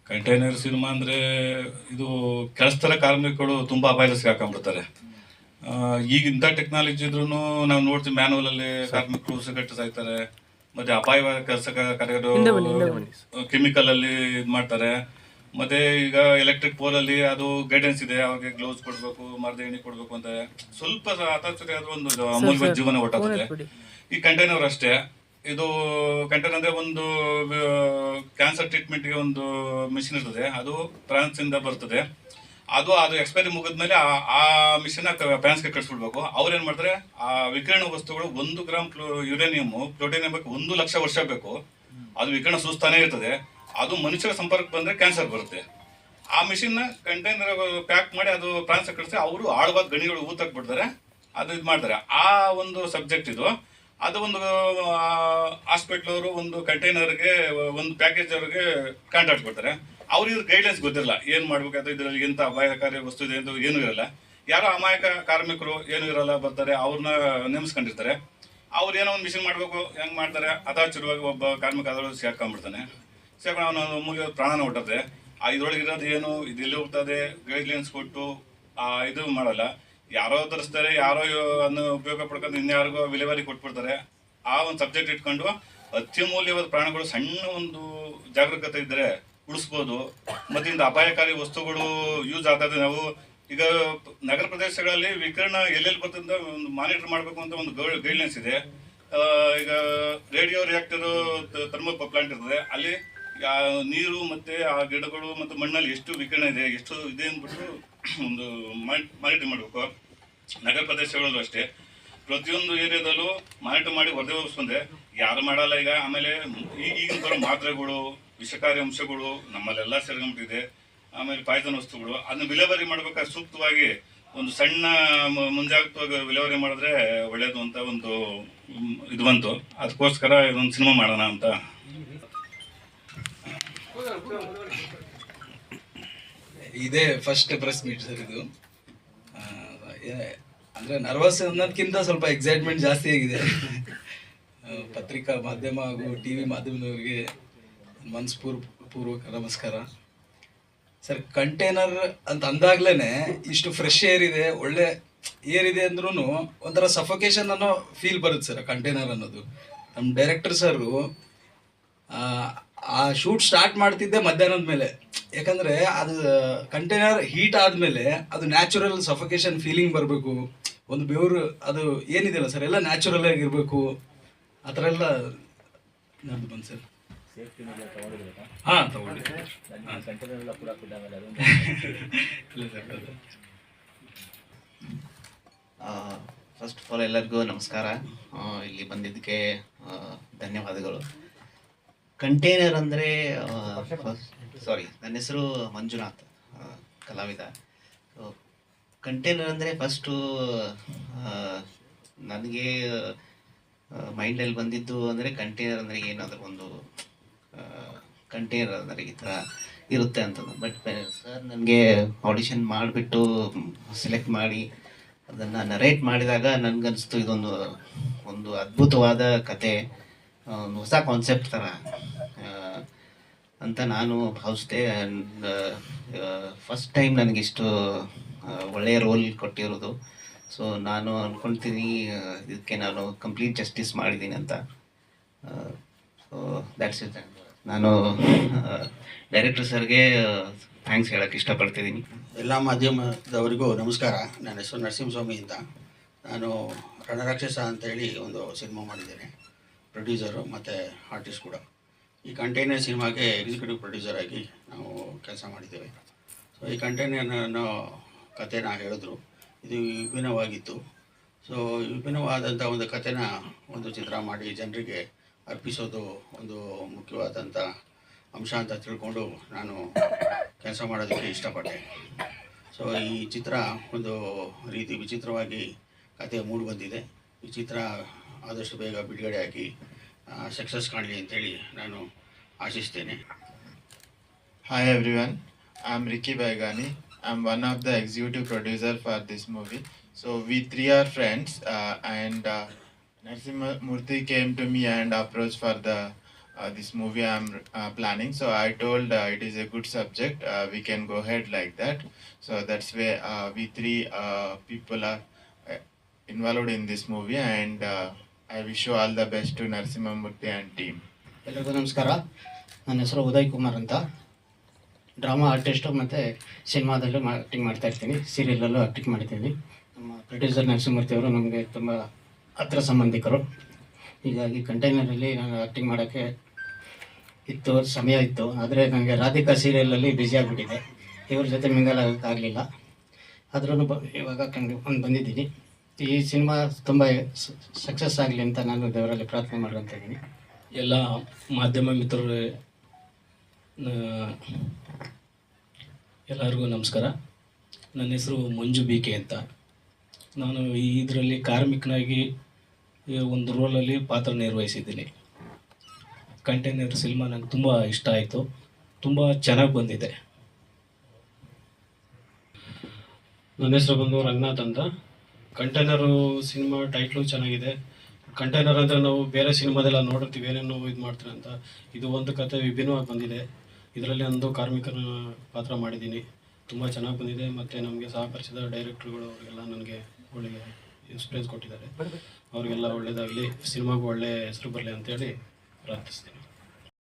Container cinema ಅಂದರೆ ಇದು ಕೆಲಸಸ್ಥರ ಕಾರ್ಮಿಕರು ತುಂಬ ಅಪಾಯದ ಸಿಗಾಕೊಂಡ್ಬಿಡ್ತಾರೆ. ಈಗ ಇಂಥ ಟೆಕ್ನಾಲಜಿ ಇದ್ರೂ ನಾವು ನೋಡ್ತೀವಿ, ಮ್ಯಾನುವಲಲ್ಲಿ ಕಾರ್ಮಿಕರು ಉಸಿರುಗಟ್ಟು ಸಾಯ್ತಾರೆ, ಮತ್ತೆ ಅಪಾಯವಾದ ಕೆಲಸ ಕಾರ್ಯಗಳು ಕೆಮಿಕಲಲ್ಲಿ ಇದು ಮಾಡ್ತಾರೆ. ಮತ್ತೆ ಈಗ ಎಲೆಕ್ಟ್ರಿಕ್ ಪೋಲಲ್ಲಿ ಅದು ಗೈಡೆನ್ಸ್ ಇದೆ, ಅವಾಗ ಗ್ಲೌಸ್ ಕೊಡಬೇಕು, ಮರದ ಎಣ್ಣೆ ಕೊಡಬೇಕು ಅಂತ ಸ್ವಲ್ಪ ಹತಾಶತೆ ಆದ್ರೂ ಒಂದು ಅಮೂಲ್ಯವಾದ ಜೀವನ ಒಟ್ಟಾಗ್ತದೆ. ಈ ಕಂಟೈನರ್ ಅಷ್ಟೇ, ಇದು ಕಂಟೈನರ್ ಅಂದರೆ ಒಂದು ಕ್ಯಾನ್ಸರ್ ಟ್ರೀಟ್ಮೆಂಟ್ಗೆ ಒಂದು ಮಿಷಿನ್ ಇರ್ತದೆ, ಅದು ಫ್ರಾನ್ಸಿಂದ ಬರ್ತದೆ. ಅದು ಎಕ್ಸ್ಪೈರಿ ಮುಗಿದ್ಮೇಲೆ ಆ ಮಿಷನ್ ಫ್ರಾನ್ಸ್ಗೆ ಕಳಿಸ್ಬಿಡ್ಬೇಕು. ಅವ್ರು ಏನು ಮಾಡ್ತಾರೆ, ಆ ವಿಕಿರಣ ವಸ್ತುಗಳು 1 ಗ್ರಾಮ್ ಯುರೇನಿಯಂ ಪ್ಲೂಟೋನಿಯಂ ಬೇಕು, 1 ಲಕ್ಷ ವರ್ಷ ಬೇಕು. ಅದು ವಿಕಿರಣ ಸೂಸ್ತಾನೇ ಇರ್ತದೆ. ಅದು ಮನುಷ್ಯರ ಸಂಪರ್ಕ ಬಂದರೆ ಕ್ಯಾನ್ಸರ್ ಬರುತ್ತೆ. ಆ ಮಿಷಿನ್ನ ಕಂಟೈನರ್ ಪ್ಯಾಕ್ ಮಾಡಿ ಅದು ಫ್ರಾನ್ಸ್ ಕಳಿಸಿ ಅವರು ಆಳವಾದ ಗಣಿಗಳು ಊತಾಕ್ಬಿಡ್ತಾರೆ, ಅದು ಇದು ಮಾಡ್ತಾರೆ. ಆ ಒಂದು ಸಬ್ಜೆಕ್ಟ್ ಇದು. ಅದು ಒಂದು ಹಾಸ್ಪಿಟ್ಲವರು ಒಂದು ಕಂಟೈನರ್ಗೆ ಒಂದು ಪ್ಯಾಕೇಜ್ ಅವ್ರಿಗೆ ಕಾಂಟ್ಯಾಕ್ಟ್ ಕೊಡ್ತಾರೆ. ಅವ್ರಿಗೆ ಗೈಡ್ಲೈನ್ಸ್ ಗೊತ್ತಿರಲ್ಲ, ಏನು ಮಾಡ್ಬೇಕಾದ್ರೆ ಇದರಲ್ಲಿ ಎಂಥ ಅಪಾಯಕಾರಿ ವಸ್ತು ಇದೆ ಅಂತ ಏನೂ ಇರಲ್ಲ. ಯಾರೋ ಅಮಾಯಕ ಕಾರ್ಮಿಕರು ಏನೂ ಇರಲ್ಲ ಬರ್ತಾರೆ, ಅವ್ರನ್ನ ನೇಮಿಸ್ಕೊಂಡಿರ್ತಾರೆ. ಅವ್ರು ಏನೋ ಒಂದು ಮಿಷನ್ ಮಾಡಬೇಕು, ಹೆಂಗೆ ಮಾಡ್ತಾರೆ, ಅದಾಚಿರುವಾಗ ಒಬ್ಬ ಕಾರ್ಮಿಕ ಅದರೊಳಗೆ ಸೇರ್ಕೊಂಡ್ಬಿಡ್ತಾನೆ. ಸೇರ್ಕೊಂಡು ಅವನು ಮುಗಿಯೋ ಪ್ರಾಣನ ಹುಟ್ಟುತ್ತೆ. ಇದ್ರೊಳಗೆ ಇರೋದು ಏನು, ಇದು ಎಲ್ಲಿ ಹೋಗ್ತದೆ, ಗೈಡ್ಲೈನ್ಸ್ ಕೊಟ್ಟು ಇದು ಮಾಡಲ್ಲ. ಯಾರೋ ತರಿಸ್ತಾರೆ, ಯಾರೋ ಅದನ್ನು ಉಪಯೋಗ ಪಡ್ಕೊಂಡು ಇನ್ಯಾರಿಗೋ ವಿಲೇವಾರಿ ಕೊಟ್ಬಿಡ್ತಾರೆ. ಆ ಒಂದು ಸಬ್ಜೆಕ್ಟ್ ಇಟ್ಕೊಂಡು ಅತ್ಯಮೂಲ್ಯವಾದ ಪ್ರಾಣಗಳು ಸಣ್ಣ ಒಂದು ಜಾಗರೂಕತೆ ಇದ್ದರೆ ಉಳಿಸ್ಬೋದು. ಮತ್ತು ಇಂಥ ಅಪಾಯಕಾರಿ ವಸ್ತುಗಳು ಯೂಸ್ ಆಗ್ತದೆ. ನಾವು ಈಗ ನಗರ ಪ್ರದೇಶಗಳಲ್ಲಿ ವಿಕಿರಣ ಎಲ್ಲೆಲ್ಲಿ ಬರ್ತದೆ ಒಂದು ಮಾನಿಟರ್ ಮಾಡಬೇಕು ಅಂತ ಒಂದು ಗೈಡ್ಲೈನ್ಸ್ ಇದೆ. ಈಗ ರೇಡಿಯೋ ರಿಯಾಕ್ಟರು ಥರ್ಮಲ್ ಪ್ಲಾಂಟ್ ಇರ್ತದೆ, ಅಲ್ಲಿ ನೀರು ಮತ್ತು ಆ ಗಿಡಗಳು ಮತ್ತು ಮಣ್ಣಲ್ಲಿ ಎಷ್ಟು ವಿಕಿರಣ ಇದೆ, ಎಷ್ಟು ಇದೆ ಅಂದ್ಬಿಟ್ಟು ಒಂದು ಮಾನಿಟರ್ ಮಾಡಬೇಕು. ನಗರ ಪ್ರದೇಶಗಳಲ್ಲೂ ಅಷ್ಟೇ, ಪ್ರತಿಯೊಂದು ಏರಿಯಾದಲ್ಲೂ ಮಾನಿಟರ್ ಮಾಡಿ ವರದಿ ಹೋಗಿಸ್ಬಂದೆ. ಯಾರು ಮಾಡಲ್ಲ ಈಗ. ಆಮೇಲೆ ಈಗಿನ ಬರೋ ಮಾತ್ರೆಗಳು, ವಿಷಕಾರಿ ಅಂಶಗಳು ನಮ್ಮಲ್ಲೆಲ್ಲ ಸೇರ್ಕೊಂಡ್ಬಿಟ್ಟಿದೆ. ಆಮೇಲೆ ಪಾಯ್ಸನ್ ವಸ್ತುಗಳು, ಅದನ್ನ ವಿಲೇವಾರಿ ಮಾಡ್ಬೇಕಾದ್ರೆ ಸೂಕ್ತವಾಗಿ ಒಂದು ಸಣ್ಣ ಮುಂಜಾಗ್ರತವಾಗಿ ವಿಲೇವಾರಿ ಮಾಡಿದ್ರೆ ಒಳ್ಳೇದು ಅಂತ ಒಂದು ಇದು ಬಂತು. ಅದಕ್ಕೋಸ್ಕರ ಇದೊಂದು ಸಿನಿಮಾ ಮಾಡೋಣ ಅಂತ. ಇದೇ ಫಸ್ಟ್ ಪ್ರೆಸ್ ಮೀಟ್ ಸರ್ ಇದು. ಅಂದರೆ ನರ್ವಸ್ ಅನ್ನೋದಕ್ಕಿಂತ ಸ್ವಲ್ಪ ಎಕ್ಸೈಟ್ಮೆಂಟ್ ಜಾಸ್ತಿ ಆಗಿದೆ. ಪತ್ರಿಕಾ ಮಾಧ್ಯಮ ಹಾಗೂ ಟಿ ವಿ ಮಾಧ್ಯಮದವರಿಗೆ ಮನಸ್ಪೂರ್ವಕ ನಮಸ್ಕಾರ ಸರ್. ಕಂಟೈನರ್ ಅಂತ ಅಂದಾಗ್ಲೇ ಇಷ್ಟು ಫ್ರೆಶ್ ಏರ್ ಇದೆ, ಒಳ್ಳೆ ಏರ್ ಇದೆ ಅಂದ್ರೂ ಒಂಥರ ಸಫೋಕೇಶನ್ ಅನ್ನೋ ಫೀಲ್ ಬರುತ್ತೆ ಸರ್ ಕಂಟೈನರ್ ಅನ್ನೋದು. ನಮ್ಮ ಡೈರೆಕ್ಟರ್ ಸರು ಆ ಶೂಟ್ ಸ್ಟಾರ್ಟ್ ಮಾಡ್ತಿದ್ದೆ ಮಧ್ಯಾಹ್ನದ ಮೇಲೆ. ಯಾಕಂದರೆ ಅದು ಕಂಟೈನರ್ ಹೀಟ್ ಆದಮೇಲೆ ಅದು ನ್ಯಾಚುರಲ್ ಸಫೋಕೇಶನ್ ಫೀಲಿಂಗ್ ಬರಬೇಕು. ಒಂದು ಬೆವರು ಅದು ಏನಿದೆಯಲ್ಲ ಸರ್, ಎಲ್ಲ ನ್ಯಾಚುರಲ್ ಆಗಿರಬೇಕು. ಆ ಥರ ಎಲ್ಲ ನಮ್ದು ಬಂದು ಸರ್. ಹಾಂ ತಗೊಂಡಿದ್ದೆ. ಫಸ್ಟ್ ಆಫ್ ಆಲ್ ಎಲ್ಲರಿಗೂ ನಮಸ್ಕಾರ. ಇಲ್ಲಿ ಬಂದಿದ್ದಕ್ಕೆ ಧನ್ಯವಾದಗಳು. ಕಂಟೈನರ್ ಅಂದರೆ ನನ್ನ ಹೆಸರು ಮಂಜುನಾಥ್, ಕಲಾವಿದ. ಕಂಟೈನರ್ ಅಂದರೆ ಫಸ್ಟು ನನಗೆ ಮೈಂಡಲ್ಲಿ ಬಂದಿದ್ದು ಅಂದರೆ ಕಂಟೈನರ್ ಅಂದರೆ ಏನಾದರೂ ಒಂದು ಕಂಟೈನರ್ ಅಂದರೆ ಈ ಥರ ಇರುತ್ತೆ ಅಂತಂದು. ಬಟ್ ಸರ್ ನನಗೆ ಆಡಿಷನ್ ಮಾಡಿಬಿಟ್ಟು ಸೆಲೆಕ್ಟ್ ಮಾಡಿ ಅದನ್ನು ನರೇಟ್ ಮಾಡಿದಾಗ ನನಗನ್ನಿಸ್ತು ಒಂದು ಅದ್ಭುತವಾದ ಕತೆ, ಒಂದು ಹೊಸ ಕಾನ್ಸೆಪ್ಟ್ ಥರ ಅಂತ ನಾನು ಭಾವಿಸ್ದೆ. ಆ್ಯಂಡ್ ಫಸ್ಟ್ ಟೈಮ್ ನನಗಿಷ್ಟು ಒಳ್ಳೆಯ ರೋಲ್ ಕೊಟ್ಟಿರೋದು. ಸೊ ನಾನು ಅಂದ್ಕೊಳ್ತೀನಿ ಇದಕ್ಕೆ ನಾನು ಕಂಪ್ಲೀಟ್ ಜಸ್ಟಿಸ್ ಮಾಡಿದ್ದೀನಿ ಅಂತ. So that's it. ನಾನು ಡೈರೆಕ್ಟರ್ ಸರ್ಗೆ ಥ್ಯಾಂಕ್ಸ್ ಹೇಳೋಕ್ಕೆ ಇಷ್ಟಪಡ್ತಿದ್ದೀನಿ. ಎಲ್ಲ ಮಾಧ್ಯಮದವರಿಗೂ ನಮಸ್ಕಾರ. ನನ್ನ ಹೆಸರು ನರಸಿಂಹಸ್ವಾಮಿ ಅಂತ. ನಾನು ರಣರಾಕ್ಷಸ ಅಂತೇಳಿ ಒಂದು ಸಿನಿಮಾ ಮಾಡಿದ್ದೇನೆ, ಪ್ರೊಡ್ಯೂಸರು ಮತ್ತು ಆರ್ಟಿಸ್ಟ್ ಕೂಡ. ಈ ಕಂಟೈನರ್ ಸಿನಿಮಾಗೆ ಎಕ್ಸಿಕ್ಯೂಟಿವ್ ಪ್ರೊಡ್ಯೂಸರ್ ಆಗಿ ನಾವು ಕೆಲಸ ಮಾಡಿದ್ದೇವೆ. ಸೊ ಈ ಕಂಟೈನರ್ನ ಕಥೆನ ಹೇಳಿದ್ರು, ಇದು ವಿಭಿನ್ನವಾಗಿತ್ತು. ಸೊ ವಿಭಿನ್ನವಾದಂಥ ಒಂದು ಕಥೆನ ಒಂದು ಚಿತ್ರ ಮಾಡಿ ಜನರಿಗೆ ಅರ್ಪಿಸೋದು ಒಂದು ಮುಖ್ಯವಾದಂಥ ಅಂಶ ಅಂತ ತಿಳ್ಕೊಂಡು ನಾನು ಕೆಲಸ ಮಾಡೋದಕ್ಕೆ ಇಷ್ಟಪಟ್ಟೆ. ಸೊ ಈ ಚಿತ್ರ ಒಂದು ರೀತಿ ವಿಚಿತ್ರವಾಗಿ ಕತೆ ಮೂಡಿ ಬಂದಿದೆ. ಈ ಚಿತ್ರ ಆದಷ್ಟು ಬೇಗ ಬಿಡುಗಡೆ ಆಗಿ ಸಕ್ಸಸ್ ಕಾಣಲಿ ಅಂತೇಳಿ ನಾನು ಆಶಿಸ್ತೇನೆ. Hi everyone, I'm Ricky Baigani. I'm one of the executive producer for this movie. So we three are friends and Narsimha Murthy came to me and approached for the this movie I'm planning. So I told it is a good subject. We can go ahead like that. So that's where we three people are involved in this movie, and I wish you all the best to Narasimhamurthy and team. ಎಲ್ಲರಿಗೂ ನಮಸ್ಕಾರ. ನನ್ನ ಹೆಸರು ಉದಯ್ ಕುಮಾರ್ ಅಂತ. Drama artist ಮತ್ತು ಸಿನಿಮಾದಲ್ಲೂ acting ಮಾಡ್ತಾ ಇರ್ತೀನಿ, ಸೀರಿಯಲಲ್ಲೂ acting ಮಾಡ್ತೀನಿ. ನಮ್ಮ ಪ್ರೊಡ್ಯೂಸರ್ ನರಸಿಂಹಮೂರ್ತಿ ಅವರು ನಮಗೆ ತುಂಬ ಹತ್ರ ಸಂಬಂಧಿಕರು. ಹೀಗಾಗಿ ಕಂಟೈನರಲ್ಲಿ ನಾನು ಆ್ಯಕ್ಟಿಂಗ್ ಮಾಡೋಕ್ಕೆ ಸಮಯ ಇತ್ತು. ಆದರೆ ನನಗೆ ರಾಧಿಕಾ ಸೀರಿಯಲಲ್ಲಿ ಬ್ಯುಸಿ ಆಗಿಬಿಟ್ಟಿದೆ, ಇವ್ರ ಜೊತೆ ಮಿಂಗಲ್ ಆಗೋಕ್ಕಾಗಲಿಲ್ಲ. ಆದ್ರೂ ಇವಾಗ ಬಂದಿದ್ದೀನಿ. ಈ ಸಿನಿಮಾ ತುಂಬ ಸಕ್ಸಸ್ ಆಗಲಿ ಅಂತ ನಾನು ದೇವರಲ್ಲಿ ಪ್ರಾರ್ಥನೆ ಮಾಡ್ಕೊತ ಇದ್ದೀನಿ. ಎಲ್ಲ ಮಾಧ್ಯಮ ಮಿತ್ರರು ಎಲ್ಲರಿಗೂ ನಮಸ್ಕಾರ. ನನ್ನ ಹೆಸರು ಮಂಜು BK ಅಂತ. ನಾನು ಇದರಲ್ಲಿ ಕಾರ್ಮಿಕನಾಗಿ ಒಂದು ರೋಲಲ್ಲಿ ಪಾತ್ರ ನಿರ್ವಹಿಸಿದ್ದೀನಿ. ಕಂಟೈನರ್ ಸಿನಿಮಾ ನನಗೆ ತುಂಬ ಇಷ್ಟ ಆಯಿತು, ತುಂಬ ಚೆನ್ನಾಗಿ ಬಂದಿದೆ. ನನ್ನ ಹೆಸರು ಬಂದು ರಂಗನಾಥ್ ಅಂತ. ಕಂಟೈನರು ಸಿನಿಮಾ ಟೈಟ್ಲು ಚೆನ್ನಾಗಿದೆ. ಕಂಟೈನರ್ ಅಂದರೆ ನಾವು ಬೇರೆ ಸಿನಿಮಾದೆಲ್ಲ ನೋಡಿರ್ತೀವಿ, ಏನೇನೋ ಇದು ಮಾಡ್ತಾರೆ ಅಂತ. ಇದು ಒಂದು ಕತೆ ವಿಭಿನ್ನವಾಗಿ ಬಂದಿದೆ. ಇದರಲ್ಲಿ ಒಂದು ಕಾರ್ಮಿಕನ ಪಾತ್ರ ಮಾಡಿದ್ದೀನಿ, ತುಂಬ ಚೆನ್ನಾಗಿ ಬಂದಿದೆ. ಮತ್ತು ನಮಗೆ ಸಹಕರಿಸಿದ ಡೈರೆಕ್ಟ್ರುಗಳು ಅವರಿಗೆಲ್ಲ ನನಗೆ ಒಳ್ಳೆ ಇನ್ಸ್ಪಿರೆನ್ಸ್ ಕೊಟ್ಟಿದ್ದಾರೆ. ಅವರಿಗೆಲ್ಲ ಒಳ್ಳೆಯದಾಗಲಿ, ಸಿನಿಮಾಗೂ ಒಳ್ಳೆಯ ಹೆಸರು ಬರಲಿ ಅಂತೇಳಿ ಪ್ರಾರ್ಥಿಸ್ತೀನಿ.